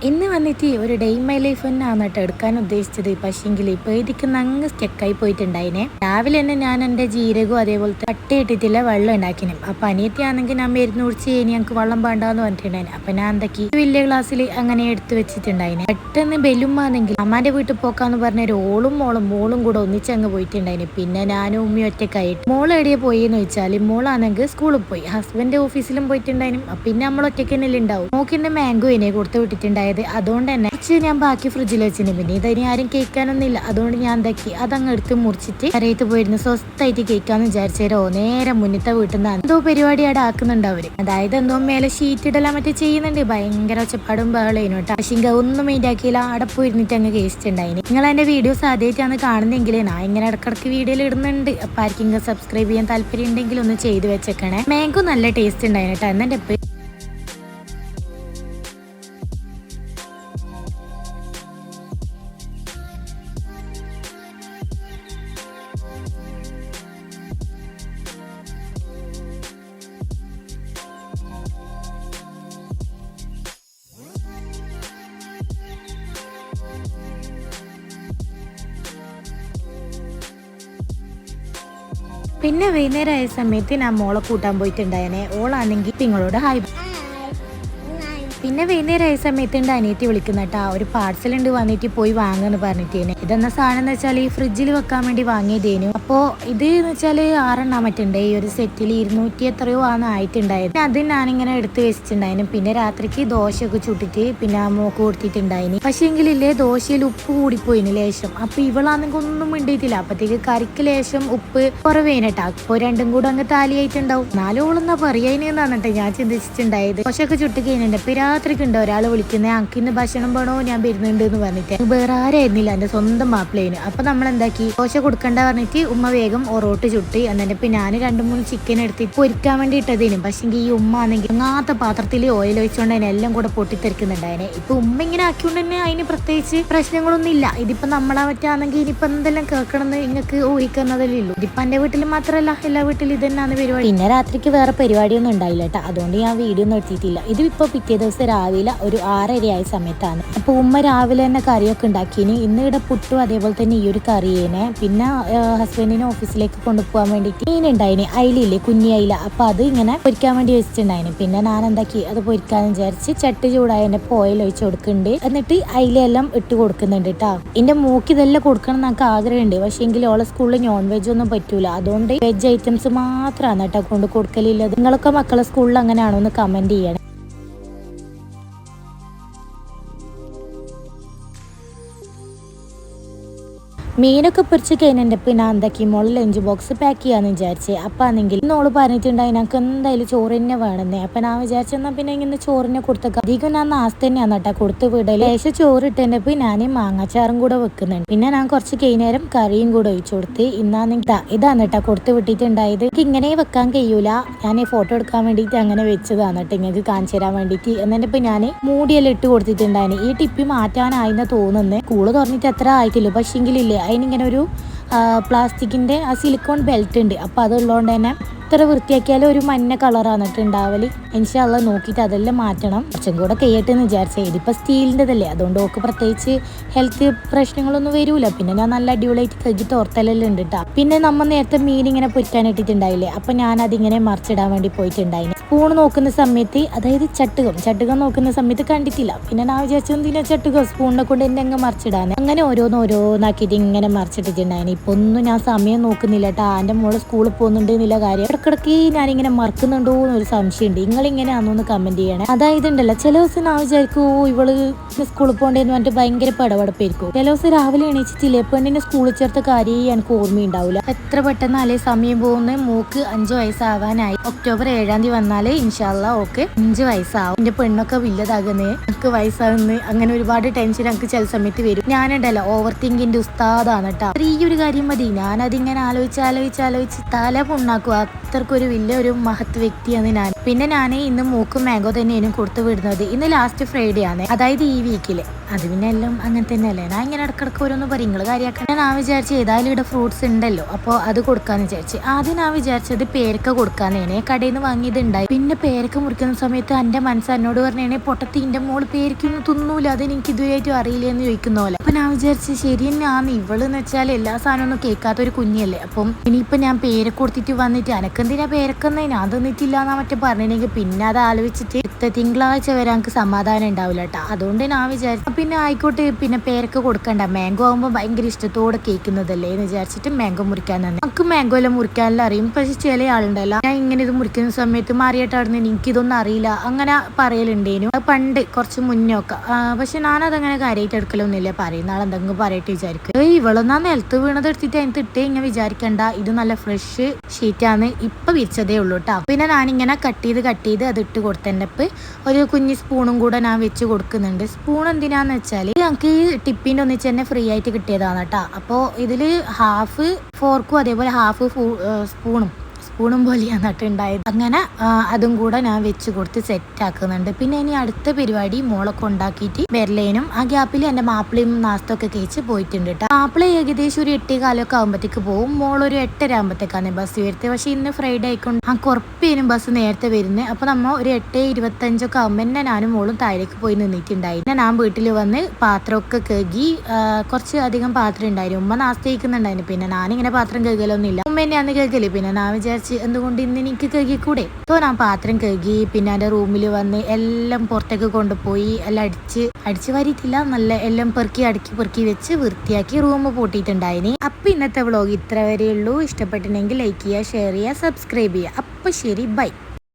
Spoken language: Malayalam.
ഇന്ന് വന്നിട്ട് ഒരു ഡേ ഇൻ മൈ ലൈഫ് തന്നെയാണ് കേട്ടോ എടുക്കാൻ ഉദ്ദേശിച്ചത്. പക്ഷെങ്കിൽ ഇപ്പൊ ഇതിക്ക് നങ്ങ് സ്റ്റെക്കായി പോയിട്ടുണ്ടായിനെ. രാവിലെ തന്നെ ഞാൻ എന്റെ ജീരകവും അതേപോലത്തെ പട്ട ഇട്ടിട്ടില്ല വെള്ളം ഉണ്ടാക്കിനെ. അപ്പൊ അനിയത്തിയാണെങ്കിൽ ഞാൻ മരുന്ന് കുടിച്ച് കഴിഞ്ഞ് ഞങ്ങൾക്ക് വെള്ളം വേണ്ടാന്ന് പറഞ്ഞിട്ടുണ്ടായിന്. അപ്പൊ ഞാൻ എന്തൊക്കെ വലിയ ഗ്ലാസ്സിൽ അങ്ങനെ എടുത്തു വെച്ചിട്ടുണ്ടായിനെ. പെട്ടെന്ന് ബെല്ലുമ്മാണെങ്കിൽ അമ്മാന്റെ വീട്ടിൽ പോക്കാന്ന് പറഞ്ഞ ഓളും മോളും കൂടെ ഒന്നിച്ചങ്ങ് പോയിട്ടുണ്ടായിന്. പിന്നെ ഞാനും ഉമ്മയും ഒറ്റക്കായിട്ട് മോൾ എവിടെയാ പോയെന്ന് വെച്ചാൽ മോളാണെങ്കിൽ സ്കൂളിൽ പോയി, ഹസ്ബൻഡ് ഓഫീസിലും പോയിട്ടുണ്ടായിരുന്നു. പിന്നെ നമ്മൾ ഒറ്റയ്ക്ക് തന്നെ ഉണ്ടാവും. നോക്കിന്റെ മാംഗോ ഇനെ കൊടുത്ത് വിട്ടിട്ടുണ്ടായി. അതുകൊണ്ട് തന്നെ ഞാൻ ബാക്കി ഫ്രിഡ്ജിൽ വെച്ചിന്. പിന്നെ ഇതിന് ആരും കേൾക്കാനൊന്നുമില്ല. അതുകൊണ്ട് ഞാൻ എന്താക്കി അതങ്ങ് എടുത്ത് മുറിച്ചിട്ട് കരയത്ത് പോയിരുന്നു സ്വസ്ഥമായിട്ട് കേൾക്കാന്ന് വിചാരിച്ചേരോ നേരെ മുന്നത്തെ വീട്ടിൽ നിന്നാണ് എന്തോ പരിപാടി അവിടെ ആക്കുന്നുണ്ട് അവര്. അതായത് എന്തോ മേലെ ഷീറ്റ് ഇടലാൻ മറ്റേ ചെയ്യുന്നുണ്ട്. ഭയങ്കര ഒച്ചപ്പാടും ബഹളേനും കേട്ടോ. പക്ഷെ ഒന്നും മൈൻഡാക്കിയില്ല, അവിടെ പോയിരുന്നിട്ട് അങ്ങ് കേസിട്ടുണ്ടായിന്. നിങ്ങൾ എന്റെ വീഡിയോസ് ആദ്യമായിട്ടാണ് കാണുന്നെങ്കിൽ ഞാൻ ഇങ്ങനെ ഇടക്കിടക്ക് വീഡിയോയിൽ ഇടുന്നുണ്ട്. അപ്പൊ ആർക്കെങ്കിലും സബ്സ്ക്രൈബ് ചെയ്യാൻ താല്പര്യം ഉണ്ടെങ്കിൽ ഒന്ന് ചെയ്ത് വെച്ചേക്കണേ. മാംഗോ നല്ല ടേസ്റ്റ് ഉണ്ടായിന് കേട്ടോ. എന്നെ പിന്നെ വൈകുന്നേരം ആയ സമയത്ത് ഞാൻ മോളെ കൂട്ടാൻ പോയിട്ടുണ്ടായനെ. ഓളാണെങ്കിൽ നിങ്ങളോട് ഹായ്. പിന്നെ വൈകുന്നേരം ആയ സമയത്ത് ഉണ്ട് അനിയത്തി വിളിക്കുന്ന കേട്ടോ. ഒരു പാർസൽ ഉണ്ട് വന്നിട്ട് പോയി വാങ്ങുന്നു പറഞ്ഞിട്ടേനെ. ഇതെന്ന സാധനം എന്ന് വെച്ചാൽ ഈ ഫ്രിഡ്ജിൽ വെക്കാൻ വേണ്ടി വാങ്ങിയതേനു. അപ്പോൾ ഇത് എന്ന് വെച്ചാൽ 6 മറ്റുണ്ട്. ഈ ഒരു സെറ്റിൽ 200 എത്രയോ ആണ് ആയിട്ടുണ്ടായത്. അത് ഞാനിങ്ങനെ എടുത്ത് വെച്ചിട്ടുണ്ടായിരുന്നു. പിന്നെ രാത്രിക്ക് ദോശയൊക്കെ ചുട്ടിട്ട് പിന്നെ മോക്ക് കൊടുത്തിട്ടുണ്ടായിന്. പക്ഷെ എങ്കിലില്ലേ ദോശയിൽ ഉപ്പ് കൂടിപ്പോയിന് ലേശം. അപ്പൊ ഇവളാണെങ്കിൽ ഒന്നും മിണ്ടിയിട്ടില്ല. അപ്പത്തേക്ക് കറിക്ക് ലേശം ഉപ്പ് കുറവേനട്ടാ. അപ്പോൾ രണ്ടും കൂടെ അങ്ങ് താലിയായിട്ടുണ്ടാവും. നാലോളെന്നാ പറയാനെന്നാണ് കേട്ടോ ഞാൻ ചിന്തിച്ചിട്ടുണ്ടായത്. ദോശയൊക്കെ ചുട്ട് കഴിഞ്ഞിട്ട് രാത്രിക്കുണ്ട് ഒരാൾ വിളിക്കുന്നത്, ഞങ്ങൾക്ക് ഇന്ന് ഭക്ഷണം വേണോ ഞാൻ വരുന്നുണ്ട് എന്ന് പറഞ്ഞിട്ട്. വേറെ ആരായിരുന്നില്ല, എന്റെ സ്വന്തം മാപ്പിളേന്. അപ്പൊ നമ്മൾ എന്താക്കി ദോശ കൊടുക്കണ്ട പറഞ്ഞിട്ട് ഉമ്മ വേഗം ഒറോട്ട് ചുട്ടി. എന്നിട്ട് ഞാൻ 2-3 ചിക്കൻ എടുത്തിട്ട് പൊരിക്കാൻ വേണ്ടി ഇട്ടതേനും. പക്ഷെ ഈ ഉമ്മ ആണെങ്കിൽ അങ്ങാത്ത പാത്രത്തിൽ ഓയിൽ ഒഴിച്ചുകൊണ്ട് തന്നെ എല്ലാം കൂടെ പൊട്ടിത്തെറിക്കുന്നുണ്ടായനെ. ഇപ്പൊ ഉമ്മ ഇങ്ങനെ ആക്കിയോണ്ട് തന്നെ അതിന് പ്രത്യേകിച്ച് പ്രശ്നങ്ങളൊന്നും ഇല്ല. ഇതിപ്പോ നമ്മളെ പറ്റാണെങ്കിൽ ഇനിയിപ്പോ എന്തെല്ലാം കേൾക്കണമെന്ന് നിങ്ങൾക്ക് ഊഹിക്കുന്നതല്ലേ ഉള്ളൂ. ഇതിപ്പോ എന്റെ വീട്ടിൽ മാത്രമല്ല എല്ലാ വീട്ടിലും ഇത് തന്നെയാണ് പരിപാടി. പിന്നെ രാത്രിക്ക് വേറെ പരിപാടിയൊന്നും ഉണ്ടായില്ല കേട്ടോ. അതുകൊണ്ട് ഞാൻ വീഡിയോ ഒന്നും എടുത്തിട്ടില്ല. ഇത് ഇപ്പൊ പിറ്റേ ദിവസം രാവിലെ ഒരു 6:30 ആയ സമയത്താണ്. അപ്പൊ ഉമ്മ രാവിലെ തന്നെ കറിയൊക്കെ ഉണ്ടാക്കിന്. ഇന്ന് ഇവിടെ പുട്ടും അതേപോലെ തന്നെ ഈ ഒരു കറിയേനെ. പിന്നെ ഹസ്ബൻഡിനെ ഓഫീസിലേക്ക് കൊണ്ടുപോകാൻ വേണ്ടിയിട്ട് മീനുണ്ടായിന്, അയിലില്ലേ കുഞ്ഞി അയില. അപ്പൊ അത് ഇങ്ങനെ പൊരിക്കാൻ വേണ്ടി വെച്ചിട്ടുണ്ടായിന്. പിന്നെ ഞാൻ എന്താക്കി അത് പൊരിക്കാന്ന് വിചാരിച്ച് ചട്ടി ചൂടായതിന്റെ ഓയിൽ ഒഴിച്ച് കൊടുക്കുന്നുണ്ട്. എന്നിട്ട് അയിലെല്ലാം ഇട്ട് കൊടുക്കുന്നുണ്ട് കേട്ടോ. എന്റെ മൂക്ക് ഇതെല്ലാം കൊടുക്കണം എന്നൊക്കെ ആഗ്രഹമുണ്ട്. പക്ഷെ എങ്കിൽ ഓളെ സ്കൂളിൽ നോൺ വെജ് ഒന്നും പറ്റൂല. അതുകൊണ്ട് വെജ് ഐറ്റംസ് മാത്രമാണ് കേട്ടോ കൊണ്ട് കൊടുക്കലില്ല. നിങ്ങളൊക്കെ മക്കളെ സ്കൂളിൽ അങ്ങനെയാണോ എന്ന് കമന്റ് ചെയ്യണം. മീനൊക്കെ പൊരിച്ച് കഴിഞ്ഞിട്ട് പിന്നെ എന്താക്കി മോള് ലഞ്ച് ബോക്സ് പാക്ക് ചെയ്യാന്ന് വിചാരിച്ചേ. അപ്പൊ ആണെങ്കിൽ നോള് പറഞ്ഞിട്ടുണ്ടായി ഞങ്ങൾക്ക് എന്തായാലും ചോറ് തന്നെ വേണമെന്നേ. അപ്പൊ ഞാൻ വിചാരിച്ചെന്നാ പിന്നെ ഇങ്ങനെ ചോറിനെ കൊടുത്തേക്കാം. അധികം ഞാൻ നാസ്ത തന്നെയാണ് കേട്ടോ കൊടുത്ത് വിടല്. ലേശം ചോറ് ഇട്ടപ്പോ ഞാൻ മാങ്ങാച്ചാറും കൂടെ വെക്കുന്നുണ്ട്. പിന്നെ ഞാൻ കുറച്ച് കഴിഞ്ഞേരം കറിയും കൂടെ ഒഴിച്ചു കൊടുത്ത്. ഇന്നാണെങ്കിൽ ഇതാണ് കേട്ടോ കൊടുത്ത് വിട്ടിട്ടുണ്ടായത്. എനിക്ക് ഇങ്ങനെ വെക്കാൻ കഴിയൂല, ഞാൻ ഫോട്ടോ എടുക്കാൻ വേണ്ടിയിട്ട് അങ്ങനെ വെച്ചതാണ് കേട്ടോ നിങ്ങൾക്ക് കാണിച്ചു തരാൻ വേണ്ടിയിട്ട്. എന്നിട്ടിപ്പോ ഞാൻ മൂടിയെല്ലാം ഇട്ട് കൊടുത്തിട്ടുണ്ടായിരുന്നു. ഈ ടിപ്പി മാറ്റാനായിന്ന് തോന്നുന്നത്. സ്കൂള് തുറന്നിട്ട് എത്ര ആയിട്ടില്ല. പക്ഷെങ്കിലില്ലേ അതിനിങ്ങനെ ഒരു പ്ലാസ്റ്റിക്കിന്റെ ആ സിലിക്കോൺ ബെൽറ്റ് ഉണ്ട്. അപ്പൊ അതുള്ളതുകൊണ്ട് തന്നെ ഇത്ര വൃത്തിയാക്കിയാലും ഒരു മഞ്ഞ കളറാണ് ഉണ്ടാവല്. ഇൻഷാ അല്ലാഹ് നോക്കിയിട്ട് അതെല്ലാം മാറ്റണം. കുറച്ചും കൂടെ കഴിയട്ടെ എന്ന് വിചാരിച്ചേ. ഇതിപ്പോൾ സ്റ്റീലിൻ്റെതല്ലേ, അതുകൊണ്ട് ഓക്ക് പ്രത്യേകിച്ച് ഹെൽത്ത് പ്രശ്നങ്ങളൊന്നും വരൂല. പിന്നെ ഞാൻ നല്ല അടിപൊളിയായിട്ട് കഴുകിട്ട് ഓർത്തെല്ലാം ഉണ്ട് കേട്ടോ. പിന്നെ നമ്മൾ നേരത്തെ മീൻ ഇങ്ങനെ പൊരിക്കാൻ ഇട്ടിട്ടുണ്ടായില്ലേ, അപ്പൊ ഞാൻ അതിങ്ങനെ മറിച്ചിടാൻ വേണ്ടി പോയിട്ടുണ്ടായിന്. സ്പൂൺ നോക്കുന്ന സമയത്ത്, അതായത് ചട്ടുകം നോക്കുന്ന സമയത്ത് കണ്ടിട്ടില്ല. പിന്നെ ഞാൻ വിചാരിച്ചു എന്തിനാ ചട്ടുകം സ്പൂണിനെ കൊണ്ട് എന്നെ അങ്ങ് മറിച്ചിടാൻ. അങ്ങനെ ഓരോന്നാക്കിയിട്ട് ഇങ്ങനെ മറിച്ചിട്ടിട്ടുണ്ടായിന്. ഇപ്പൊ ഒന്നും ഞാൻ സമയം നോക്കുന്നില്ല കേട്ടോ. എൻ്റെ മോള് സ്കൂളിൽ പോകുന്നുണ്ട് എന്നുള്ള കാര്യം ഇടക്കിടക്ക് ഞാനിങ്ങനെ മറക്കുന്നുണ്ടോ എന്നൊരു സംശയമുണ്ട്. നിങ്ങളിങ്ങനെയാണോന്ന് കമന്റ് ചെയ്യണേ. അതായത് ഉണ്ടല്ലോ ചില ദിവസം ഞാൻ വിചാരിക്കൂ ഇവള് സ്കൂളിൽ പോകേണ്ടതെന്ന് പറഞ്ഞിട്ട് ഭയങ്കര പടപടപ്പായിരിക്കും. ചില ദിവസം രാവിലെ എണീച്ചിട്ടില്ലേ പെണ്ണിനെ സ്കൂളിൽ ചേർത്ത കാര്യം എനിക്ക് ഓർമ്മയുണ്ടാവില്ല. എത്ര പെട്ടെന്നല്ലേ സമയം പോകുന്നത്. മോക്ക് 5 വയസ്സാവാനായി. ഒക്ടോബർ 7 വന്നാലേ ഇൻഷാ അല്ലാഹ് ഓക്കെ 5 വയസ്സാവും. എന്റെ പെണ്ണൊക്കെ വലുതാകുന്നേ, എനിക്ക് വയസ്സാകുന്നത്, അങ്ങനെ ഒരുപാട് ടെൻഷൻ എനിക്ക് ചില സമയത്ത് വരും. ഞാനുണ്ടല്ലോ ഓവർ തിങ്കിന്റെ ഉസ്താദാണ് കേട്ടോ. ഈ ഒരു കാര്യം മതി, ഞാനതിങ്ങനെ ആലോചിച്ച് തല പുണ്ണാക്കുക. അത്രക്കൊരു വലിയൊരു മഹത് വ്യക്തിയാണ് ഞാൻ. പിന്നെ ഞാൻ ഇന്ന് മൂക്കും മാംഗോ തന്നെയാണ് കൊടുത്തു വിടുന്നത്. ഇന്ന് ലാസ്റ്റ് ഫ്രൈഡേ ആണ്, അതായത് ഈ വീക്കില്. അത് പിന്നെ എല്ലാം അങ്ങനെ തന്നെയല്ലേ. ഞാൻ ഇങ്ങനെ ഇടക്കിടക്ക് ഓരോന്ന് പറയും നിങ്ങൾ കാര്യമാക്കാൻ. ഞാൻ വിചാരിച്ചു ഏതായാലും ഇവിടെ ഫ്രൂട്ട്സ് ഉണ്ടല്ലോ അപ്പോൾ അത് കൊടുക്കാന്ന് വിചാരിച്ചു. ആദ്യം ഞാൻ വിചാരിച്ചത് പേരക്ക കൊടുക്കാന്നേനെ, കടയിൽ നിന്ന് വാങ്ങിയതുണ്ടായി. പിന്നെ പേരക്ക മുറിക്കുന്ന സമയത്ത് എൻ്റെ മനസ്സ് എന്നോട് പറഞ്ഞേനെ പൊട്ടത്തിൻ്റെ മോള് പേരക്കൊന്നും തിന്നൂല, അത് എനിക്ക് ഇതുവരെയായിട്ടും അറിയില്ലെന്ന് ചോദിക്കുന്ന പോലെ. അപ്പം ഞാൻ വിചാരിച്ചു ശരി തന്നെയാണ്, ഇവളെന്ന് വെച്ചാൽ എല്ലാ സാധനമൊന്നും കേൾക്കാത്തൊരു കുഞ്ഞല്ലേ. അപ്പം ഇനിയിപ്പോൾ ഞാൻ പേരക്ക കൊടുത്തിട്ട് വന്നിട്ട് എനക്കെന്തിനാ പേരക്കുന്നേ, ഞാൻ തിന്നിട്ടില്ല എന്നാ മറ്റേ പറഞ്ഞിട്ടുണ്ടെങ്കിൽ പിന്നെ അത് ആലോചിച്ചിട്ട് തിങ്കളാഴ്ച വരെ എനിക്ക് സമാധാനം ഉണ്ടാവില്ല കേട്ടോ. അതുകൊണ്ട് ഞാൻ വിചാരിച്ചു പിന്നെ ആയിക്കോട്ടെ, പിന്നെ പേരക്ക കൊടുക്കണ്ട, മാംഗോ ആകുമ്പോൾ ഭയങ്കര ഇഷ്ടത്തോടെ കേൾക്കുന്നതല്ലേ എന്ന് വിചാരിച്ചിട്ട് മാംഗോ മുറിക്കാൻ തന്നെ. നമുക്ക് മാംഗോ എല്ലാം മുറിക്കാനെല്ലാം അറിയും, പക്ഷെ ചില ആളുണ്ടല്ലോ ഞാൻ ഇങ്ങനെ ഇത് മുറിക്കുന്ന സമയത്ത് മാറിയിട്ടായിരുന്നു എനിക്കിതൊന്നും അറിയില്ല അങ്ങനെ പറയലുണ്ടേനു, അത് പണ്ട് കുറച്ച് മുന്നൊക്കെ. പക്ഷെ ഞാനതങ്ങനെ കാര്യമായിട്ട് എടുക്കലൊന്നുമില്ല, പറയുന്ന ആളെന്തെങ്കിലും പറയട്ടെ വിചാരിക്കും. ഇവളെന്നാ നിലത്ത് വീണത് എടുത്തിട്ട് അതിന് ഇട്ടേ ഇങ്ങനെ വിചാരിക്കണ്ട, ഇത് നല്ല ഫ്രഷ് ഷീറ്റാണ് ഇപ്പം വിരിച്ചതേ ഉള്ളൂ കേട്ടോ. പിന്നെ ഞാനിങ്ങനെ കട്ട് ചെയ്ത് അത് ഇട്ട് കൊടുത്തതിൻ്റെ ഒരു കുഞ്ഞ് സ്പൂണും കൂടെ ഞാൻ വെച്ച് കൊടുക്കുന്നുണ്ട്. സ്പൂൺ എന്തിനാന്ന് വെച്ചാൽ ഞങ്ങൾക്ക് ടിപ്പിൻ്റെ ഒന്നിച്ച് തന്നെ ഫ്രീ ആയിട്ട് കിട്ടിയതാണ് കേട്ടോ. അപ്പോൾ ഇതിൽ ഹാഫ് ഫോർക്കും അതേപോലെ ഹാഫ് സ്പൂണും പോലെയാണ് നട്ടുണ്ടായത്. അങ്ങനെ അതും കൂടെ ഞാൻ വെച്ച് കൊടുത്ത് സെറ്റ് ആക്കുന്നുണ്ട്. പിന്നെ ഇനി അടുത്ത പരിപാടി മോളൊക്കെ ഉണ്ടാക്കിയിട്ട് ബെർലേനും ആ ഗ്യാപ്പിൽ എൻ്റെ മാപ്പിളയും നാസ്തൊക്കെ കഴിച്ച് പോയിട്ടുണ്ട് കേട്ടോ. മാപ്പിള ഏകദേശം ഒരു 8:15 ആകുമ്പോഴത്തേക്ക് പോകും, മോളൊരു 8:30 ആകുമ്പോഴത്തേക്കാണ് ബസ് വരുന്നത്. പക്ഷെ ഇന്ന് ഫ്രൈഡേ ആയിക്കൊണ്ട് ആ കുറപ്പേനും ബസ് നേരത്തെ വരുന്നത്. അപ്പോൾ നമ്മൾ ഒരു 8:25 ആകുമ്പോൾ തന്നെ ഞാനും മോളും താഴേക്ക് പോയി നിന്നിട്ടുണ്ടായി. പിന്നെ ഞാൻ വീട്ടിൽ വന്ന് പാത്രമൊക്കെ കഴുകി, കുറച്ച് അധികം പാത്രം ഉണ്ടായിരുന്നു. ഉമ്മ നാസ്ത കഴിക്കുന്നുണ്ടായിരുന്നു. പിന്നെ ഞാനിങ്ങനെ പാത്രം കഴുകലൊന്നുമില്ല, ഉമ്മ തന്നെയാണ് കഴുകല്. പിന്നെ ഞാൻ വിചാരിച്ചു എന്തുകൊണ്ട് ഇന്ന് എനിക്ക് കഴുകിക്കൂടെ. അപ്പോൾ ഞാൻ പാത്രം കഴുകി, പിന്നെ എൻ്റെ റൂമിൽ വന്ന് എല്ലാം പുറത്തേക്ക് കൊണ്ടുപോയി എല്ലാം അടിച്ച് വാരിയിട്ടില്ല, നല്ല എല്ലാം പെറുക്കി വെച്ച് വൃത്തിയാക്കി റൂം പൂട്ടിയിട്ടുണ്ടായിനി. അപ്പോൾ ഇന്നത്തെ വ്ളോഗ് ഇത്ര വരെയുള്ളൂ. ഇഷ്ടപ്പെട്ടിട്ടുണ്ടെങ്കിൽ ലൈക്ക് ചെയ്യുക, ഷെയർ ചെയ്യുക, സബ്സ്ക്രൈബ് ചെയ്യുക. അപ്പോൾ ശരി, ബൈ.